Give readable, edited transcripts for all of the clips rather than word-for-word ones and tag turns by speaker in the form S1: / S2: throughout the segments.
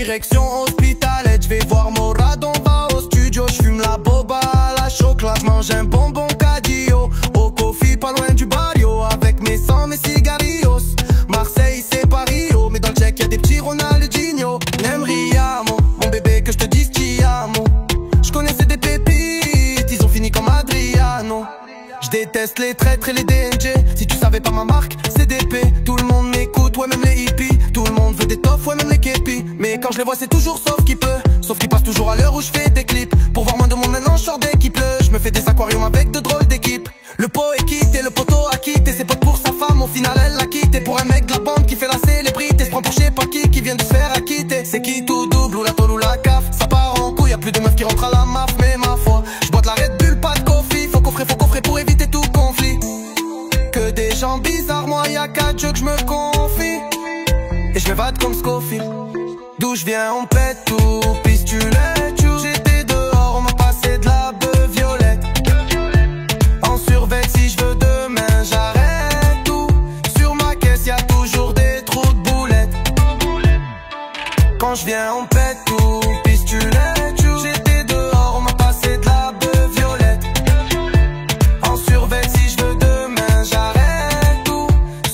S1: Direction Hospitalet, je vais voir Morad, on va au studio. J'fume la boba à la chocolat, j'mange un bonbon cadio. Au coffee, pas loin du barrio, avec mes sangs, mes cigarillos. Marseille, c'est Paris, oh, mais dans le check y'a des petits Ronaldinho. N'aimeriamo, mon bébé, que je te dise qui amo. J'connaissais des pépites, ils ont fini comme Adriano. Je déteste les traîtres et les DNG. Si tu savais pas ma marque, c'est DP. Tout le monde m'écoute, ouais même les hippies. Tout le monde veut des toffs, ouais même les képis. Mais quand je les vois c'est toujours sauf qui peut. Sauf qu'ils passent toujours à l'heure où je fais des clips. Pour voir moins de monde maintenant je sors d'équipe. Je me fais des aquariums avec de drôles d'équipes. Le pot est quitté, le poteau a quitté ses potes pour sa femme, au final elle l'a quitté. Pour un mec de la bande qui fait la célébrité, se prend pour je sais pas qui vient de se faire acquitter. C'est qui tout double ou la tôle ou la caf. Ça part en couille, y'a plus de meufs qui rentrent à la maf. Mais ma foi, je bois de la Red Bull, pas de coffee. Faut coffrer pour éviter tout conflit. Que des gens bizarres, moi y'a 4 jeux que je me confie. Et je m'évade comme Scofield. D'où je viens on pète tout, pistolet, tchou. J'étais dehors, on m'a passé de la beuh violette. En survêt si je veux demain j'arrête tout. Sur ma caisse y'a toujours des trous de boulettes. Quand je viens on pète tout, pistolet, tchou. J'étais dehors, on m'a passé de la beuh violette. En survêt si je veux demain j'arrête tout.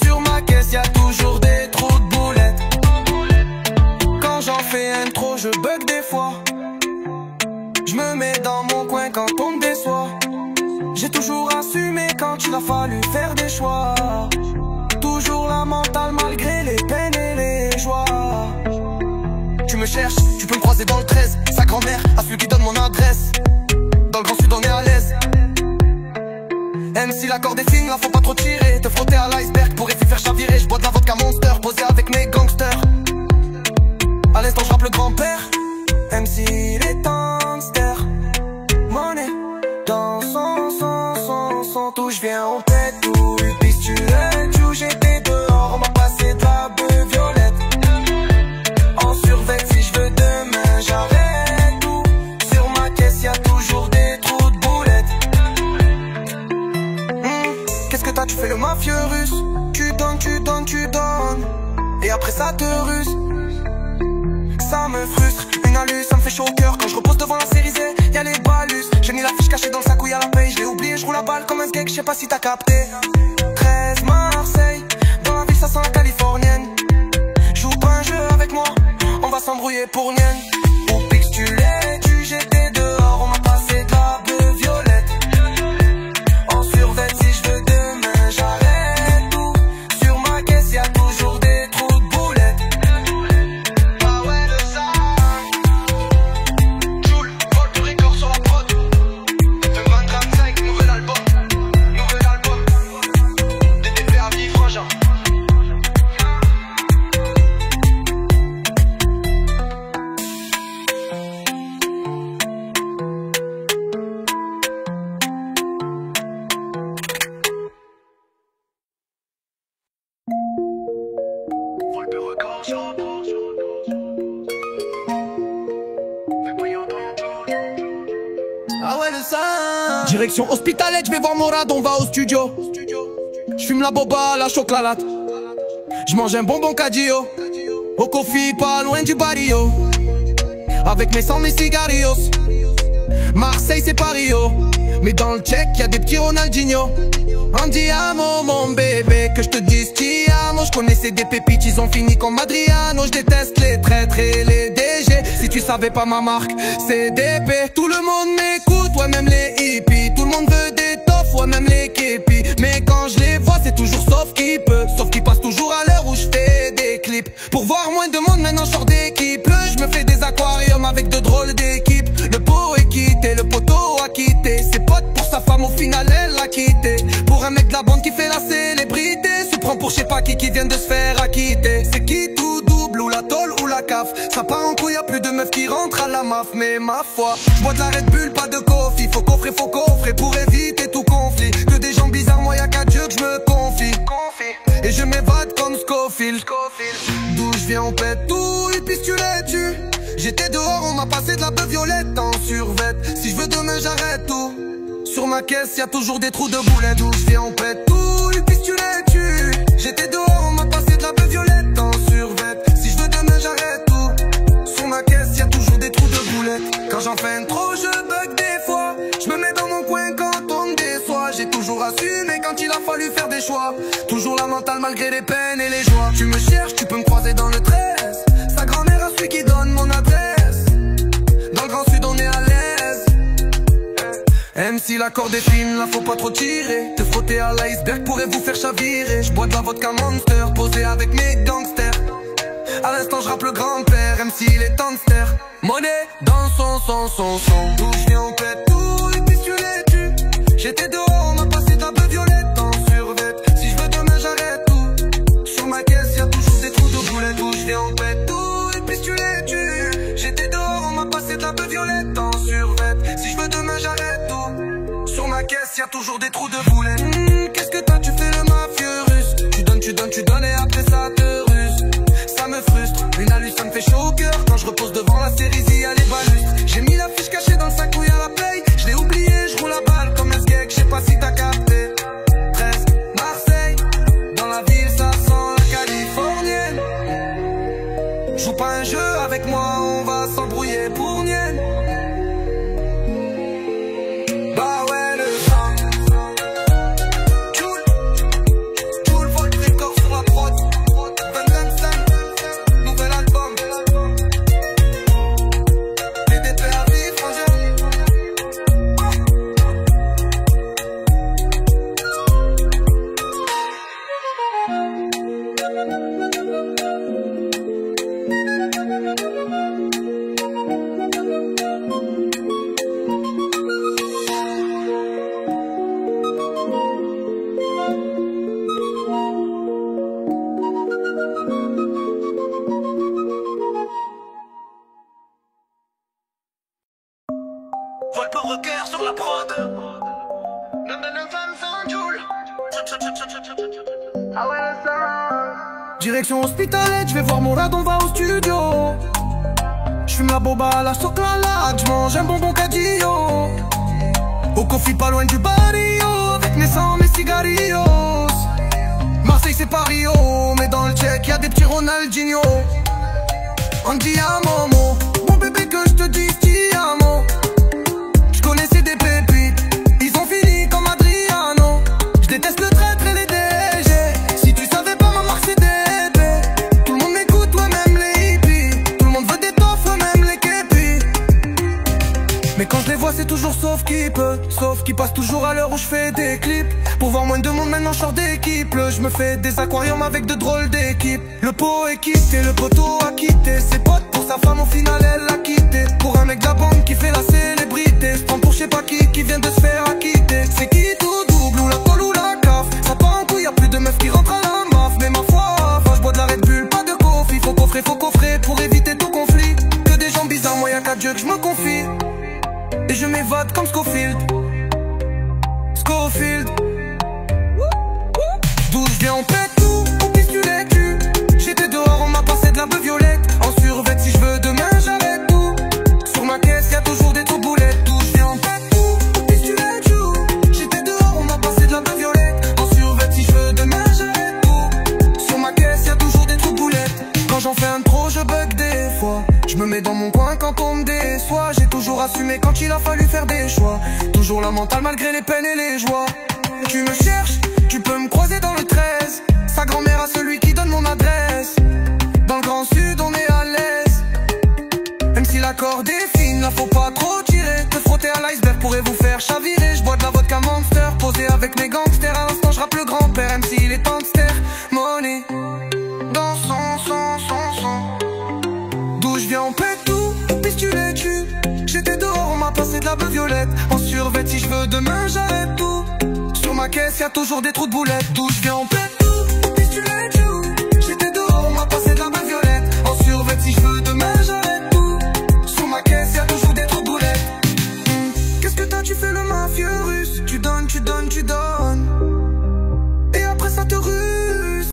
S1: Sur ma caisse y'a toujours des trous de boulettes. Quand j'en fais un trop je bug des fois. Je me mets dans mon coin quand on me déçoit. J'ai toujours assumé quand il a fallu faire des choix. Toujours la mentale malgré les peines et les joies. Tu me cherches, tu peux me croiser dans le 13. Sa grand-mère a celui qui donne mon adresse. Dans le grand sud on est à l'aise. Même si la corde est fine, là faut pas trop tirer. Te frotter à l'iceberg pourrait faire chavirer. Je bois de la vodka Monster, posé avec mes gangsters. À l'instant je rappe le grand-père. Même si les gangsters. Money dans son tout. Je viens en tête tout. Pistolet, tout. J'étais dehors, on m'a passé de la beuh violette. En survêt si je veux demain j'arrête tout. Sur ma caisse y'a toujours des trous de boulettes. Qu'est-ce que t'as, tu fais le mafieux russe. Tu donnes. Et après ça te ruse. Ça me frustre, une alu, ça me fait chaud au cœur. Quand je repose devant la série Z, y'a les balus. J'ai mis la fiche cachée dans le sac où y'a la paye. Je l'ai oublié, je roule la balle comme un skate, je sais pas si t'as capté. 13 Marseille, dans la ville ça sent la californienne. Joue pas un jeu avec moi, on va s'embrouiller pour nienne. Au pix tu l'es, tu j'étais dehors, on m'a passé de la beuh violette. En survêt si je veux demain j'arrête tout. Sur ma caisse y'a toujours des trous de boulettes. Ah ouais le sang Joule, vol du record sur la prod. De Man 35, nouvel album. DDP à vie frangin.
S2: Ah ouais le sang. Direction Hospitalet, je vais voir Morad, on va au studio. J'fume la boba à la chocolat. J'mange un bonbon cadio. Au coffee, pas loin du barrio. Avec mes sangs, mes cigarillos. Marseille c'est Paris, oh. Mais dans le check y'a des petits Ronaldinho. Andiamo mon bébé, que je te dise ti amo. J'connaissais des pépites, ils ont fini comme Adriano. Je déteste les traîtres et les DG. Si tu savais pas ma marque, c'est DP. Tout le monde m'écoute, ouais même les hippies. Tout le monde veut des toffs, ouais même les képis. Mais quand je les vois c'est toujours sauf qui peut. Sauf qui passe toujours à l'heure où je fais des clips. Pour voir moins de monde maintenant je sors d'équipe. Je me fais des aquariums avec de drôles d'équipes. Le pot est quitté, le poteau a quitté ses potes pour sa femme, au final elle l'a quitté. Pour un mec de la bande qui fait la célébrité, se prend pour je sais pas qui vient de se faire acquitter. C'est qui tout double ou la tôle ou la caf. Ça part en couille, y'a plus de meufs qui rentrent à la maf. Mais ma foi, je bois de la Red Bull, pas de coffee. Faut coffrer pour éviter tout conflit. Que des gens bizarres, moi y'a qu'à Dieu que je me confie. Et je m'évade comme Scofield. D'où je viens on pète tout, et puis tu l'es tu. J'étais dehors, on m'a passé de la beuh violette en survêt. Si je veux demain j'arrête tout. Sur ma caisse y'a toujours des trous de boulettes. D'où je viens on pète tout, et puis tu l'es tu. J'étais dehors, on m'a passé de la beuh violette en survêt. Si je veux demain j'arrête tout. Sur ma assumé quand il a fallu faire des choix. Toujours la mentale malgré les peines et les joies. Tu me cherches, tu peux me croiser dans le 13. Sa grand-mère a celui qui donne mon adresse. Dans le Grand Sud on est à l'aise. Même si la corde est fine, là faut pas trop tirer. Te frotter à l'iceberg pourrait vous faire chavirer. J'bois de la vodka Monster, posé avec mes gangsters. À l'instant je rappe le grand-père, même s'il est temps de se taire. Monnaie dans son. D'où je viens on pète tout et puis tu les tues. J'étais dehors, on m'a passé ta beuh violette en survêt. Si je veux demain j'arrête tout. Sur ma caisse y'a toujours des trous de boulettes. D'où je viens on pète tout et puis tu les tues. J'étais dehors, on m'a passé ta beuh violette en survêt. Si je veux demain j'arrête tout. Sur ma caisse y'a toujours des trous de boulettes. Qu'est-ce que toi tu fais le mafieux russe? Tu donnes et après ça te ruse. Ça me frustre, une halluce ça me fait chaud au cœur. Quand je repose devant la stérésie à les balustres. J'ai mis la fiche cachée dans le sac où y'a la paye. Je l'ai oublié, je roule la balle comme un skeg, je sais pas si t'as capté. 13, Marseille, dans la ville ça sent la californienne. Joue pas un jeu avec moi, on va s'embrouiller pour nienne. Bah ouais le sang. Joule, vol du record sur la prod. 25, nouvel album. TDP à vie, frangin. Vol pour rocker sur la prod. 25 joules. Ah ouais le sang. Direction Hospitalet, je vais voir mon radon, va au studio. J'fume la boba à la chocolat, j'mange un bonbon Cadillo. Au coffee pas loin du barrio, avec mes sangs, mes cigarillos. Marseille c'est pas Rio, mais dans le check y'a des petits Ronaldinho. On dit à Momo, mon bébé que je te dis ti amo. J'connissais des pépites, ils ont fini comme Adriano. J'déteste le traître et les DG. Si tu savais pas ma marque c'est DP. Tout le monde m'écoute, ouais même les hippies. Tout le monde veut des toffes, ouais même les képis. Mais quand je les vois c'est toujours sauf qui peut. Sauf qui passe toujours à l'heure où je fais des clips. Pour voir moins de monde maintenant je sors d'équipe. Je me fais des aquariums avec de drôles d'équipes. Le pot est quitté, le poteau a quitté ses potes. Pour sa femme au final elle l'a quitté. Pour un mec de la bande qui fait la célébrité. Se prend pour je sais pas qui vient de se faire acquitter. C'est qui tout double ou la colle ou la caf. Ça part en couille, y'a plus de meufs qui rentrent à la maf. Mais ma foi, enfin je bois de la Red Bull, pas de coffee. Faut coffrer pour éviter tout conflit. Que des gens bizarres, moi y'a qu'à Dieu que je me confie. Et je m'évade comme Scofield. D'où je viens on pète tout, on pisse tu les culs. J'étais dehors, on m'a passé de la beuh violette. En survêt si je veux demain j'arrête tout. Sur ma caisse y'a toujours des trous de boulettes. D'où je viens on pète tout, on pisse tu les culs. J'étais dehors, on m'a passé de la beuh violette. En survêt si je veux demain j'arrête tout. Sur ma caisse y'a toujours des trous de boulettes. Quand j'en fais un trop je bug des fois. Je me mets dans mon coin quand on me déçoit. J'ai toujours assumé quand il a fallu faire des choix. Toujours la mentale malgré les peines et les joies. Tu me cherches, tu peux me croiser dans le 13. Sa grand-mère a celui qui donne mon adresse. Dans le Grand Sud on est à l'aise. Même si la corde est fine, là faut pas trop tirer. Te frotter à l'iceberg pourrait vous faire chavirer. J'bois de la vodka Monster, posé avec mes gangsters. À l'instant je rappe le grand-père, même s'il est temps de se taire. Money dans son. D'où je viens on pète tout, puis tu les tues. J'étais dehors, on m'a passé de la beuh violette. En survêt si je veux demain j'arrête tout. Sur ma caisse y'a toujours des trous de boulettes. D'où je viens on pète tout, puis tu les tues.